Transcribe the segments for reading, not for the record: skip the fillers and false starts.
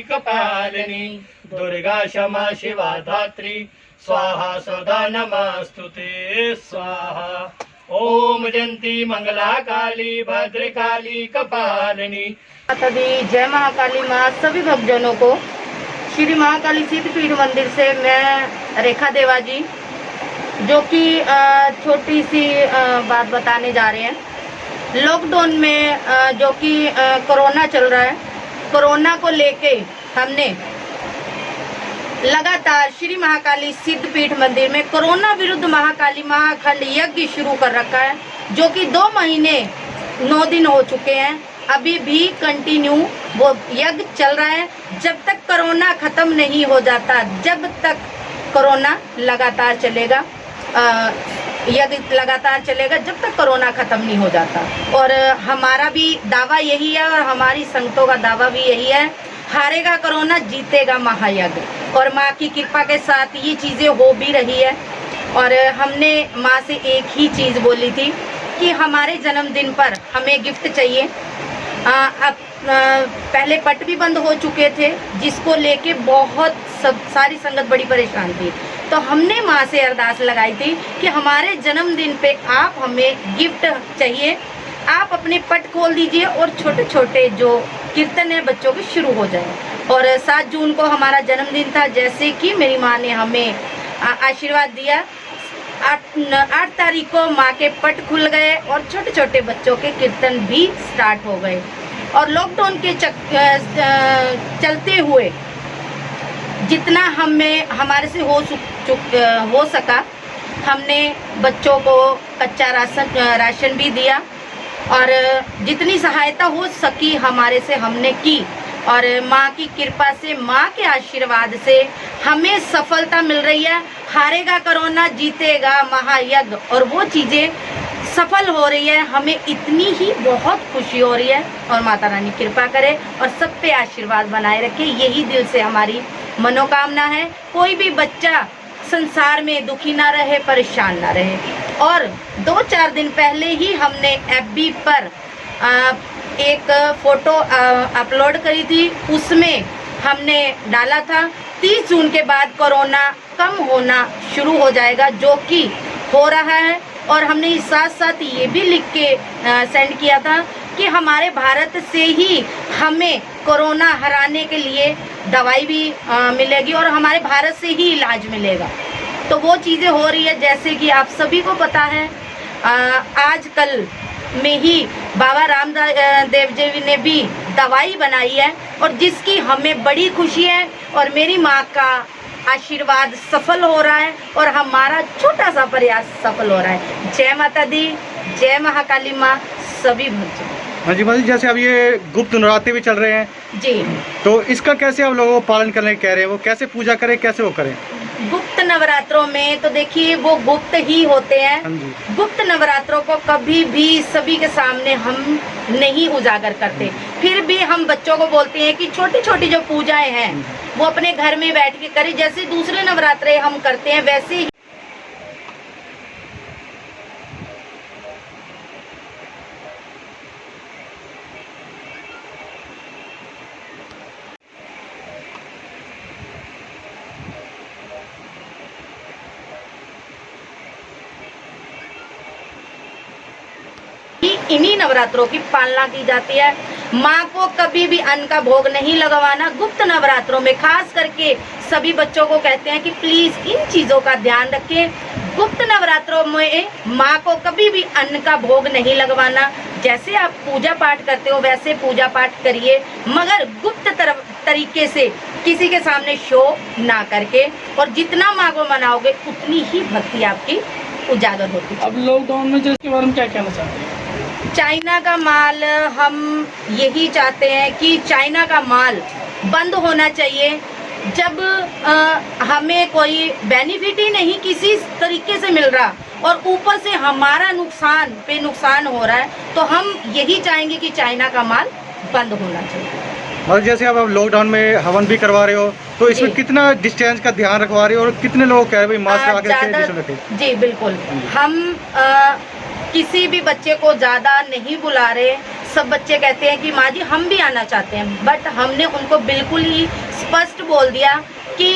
कपालिनी दुर्गा क्षमा शिवा धात्री स्वाहा सदा नमस्तुते स्वाहा। ओम जयंती मंगला काली भद्रकाली कपालिनी। माता दी जय महाकाली माँ। सभी भक्तजनों को श्री महाकाली सिद्धपीठ मंदिर से मैं रेखा देवा जी, जो कि छोटी सी बात बताने जा रहे हैं। लॉकडाउन में जो कि कोरोना चल रहा है, कोरोना को लेके हमने लगातार श्री महाकाली सिद्धपीठ मंदिर में कोरोना विरुद्ध महाकाली महाखंड यज्ञ शुरू कर रखा है, जो कि 2 महीने 9 दिन हो चुके हैं। अभी भी कंटिन्यू वो यज्ञ चल रहा है। जब तक कोरोना खत्म नहीं हो जाता, जब तक कोरोना लगातार चलेगा, यज्ञ लगातार चलेगा जब तक कोरोना खत्म नहीं हो जाता। और हमारा भी दावा यही है और हमारी संगतों का दावा भी यही है, हारेगा कोरोना जीतेगा महायज्ञ। और माँ की कृपा के साथ ये चीज़ें हो भी रही है। और हमने माँ से एक ही चीज़ बोली थी कि हमारे जन्मदिन पर हमें गिफ्ट चाहिए। अब पहले पट भी बंद हो चुके थे, जिसको लेके बहुत सारी संगत बड़ी परेशान थी। तो हमने माँ से अरदास लगाई थी कि हमारे जन्मदिन पे आप हमें गिफ्ट चाहिए, आप अपने पट खोल दीजिए और छोटे छोटे जो कीर्तन है बच्चों के शुरू हो जाए। और 7 जून को हमारा जन्मदिन था, जैसे कि मेरी माँ ने हमें आशीर्वाद दिया। 8 तारीख को माँ के पट खुल गए और छोटे छोटे बच्चों के कीर्तन भी स्टार्ट हो गए। और लॉकडाउन के चलते हुए जितना हमारे से हो सका, हमने बच्चों को कच्चा राशन भी दिया और जितनी सहायता हो सकी हमारे से हमने की। और माँ की कृपा से, माँ के आशीर्वाद से हमें सफलता मिल रही है। हारेगा कोरोना जीतेगा महायज्ञ, और वो चीज़ें सफल हो रही है। हमें इतनी ही बहुत खुशी हो रही है। और माता रानी कृपा करे और सब पे आशीर्वाद बनाए रखे, यही दिल से हमारी मनोकामना है। कोई भी बच्चा संसार में दुखी ना रहे, परेशान ना रहे। और 2-4 दिन पहले ही हमने FB पर एक फ़ोटो अपलोड करी थी, उसमें हमने डाला था 30 जून के बाद कोरोना कम होना शुरू हो जाएगा, जो कि हो रहा है। और हमने इस साथ साथ ये भी लिख के सेंड किया था कि हमारे भारत से ही हमें कोरोना हराने के लिए दवाई भी मिलेगी और हमारे भारत से ही इलाज मिलेगा। तो वो चीज़ें हो रही है। जैसे कि आप सभी को पता है, आजकल में ही बाबा रामदेव जी ने भी दवाई बनाई है, और जिसकी हमें बड़ी खुशी है। और मेरी माँ का आशीर्वाद सफल हो रहा है और हमारा छोटा सा प्रयास सफल हो रहा है। जय माता दी, जय महाकाली माँ। सभी भक्त। हाँ जी माँ जी, जैसे अब ये गुप्त नवरात्रि भी चल रहे हैं जी, तो इसका कैसे आप लोगों को पालन करने कह रहे हैं? वो कैसे पूजा करें, कैसे वो करें? गुप्त नवरात्रों में तो देखिए वो गुप्त ही होते हैं। हाँ जी। गुप्त नवरात्रों को कभी भी सभी के सामने हम नहीं उजागर करते। फिर भी हम बच्चों को बोलते हैं कि छोटी छोटी जो पूजाएं हैं वो अपने घर में बैठ के करें। जैसे दूसरे नवरात्रे हम करते हैं वैसे ही इन्हीं नवरात्रों की पालना की जाती है। माँ को कभी भी अन्न का भोग नहीं लगवाना। गुप्त नवरात्रों में खास करके सभी बच्चों को कहते हैं कि प्लीज इन चीजों का ध्यान रखें। गुप्त नवरात्रों में माँ को कभी भी अन्न का भोग नहीं लगवाना। जैसे आप पूजा पाठ करते हो वैसे पूजा पाठ करिए, मगर गुप्त तरीके से किसी के सामने शो ना करके। और जितना माँ को मनाओगे उतनी ही भक्ति आपकी उजागर होती है। अब लॉकडाउन में जिसके बारे में क्या कहना चाहते हैं? चाइना का माल, हम यही चाहते हैं कि चाइना का माल बंद होना चाहिए। जब हमें कोई बेनिफिट ही नहीं किसी तरीके से मिल रहा और ऊपर से हमारा नुकसान पे नुकसान हो रहा है, तो हम यही चाहेंगे कि चाइना का माल बंद होना चाहिए। और जैसे अब आप लॉकडाउन में हवन भी करवा रहे हो, तो इसमें कितना डिस्टेंस का ध्यान रखवा रहे हो और कितने लोग कह रहे हैं मास्क लगा के रखें? जी बिल्कुल, हम किसी भी बच्चे को ज़्यादा नहीं बुला रहे, सब बच्चे कहते हैं कि माँ जी हम भी आना चाहते हैं, बट हमने उनको बिल्कुल ही स्पष्ट बोल दिया कि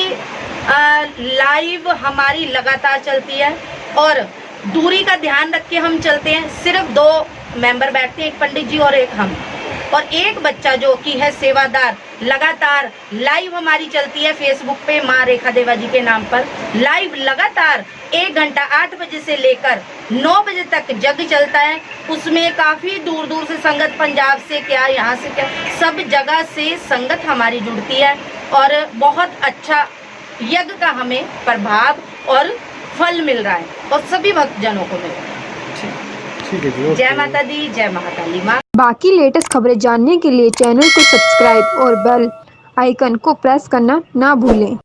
लाइव हमारी लगातार चलती है और दूरी का ध्यान रख के हम चलते हैं। सिर्फ 2 मेंबर बैठते हैं, एक पंडित जी और एक हम, और एक बच्चा जो कि है सेवादार। लगातार लाइव हमारी चलती है फेसबुक पे माँ रेखा देवा जी के नाम पर, लाइव लगातार 1 घंटा 8 बजे से लेकर 9 बजे तक जग चलता है। उसमें काफ़ी दूर दूर से संगत, पंजाब से क्या, यहाँ से क्या, सब जगह से संगत हमारी जुड़ती है और बहुत अच्छा यज्ञ का हमें प्रभाव और फल मिल रहा है और सभी भक्तजनों को मिल रहा है। ठीक है जी, ओके। जय माता दी, जय महाकाली माँ। बाकी लेटेस्ट खबरें जानने के लिए चैनल को सब्सक्राइब और बेल आइकन को प्रेस करना ना भूलें।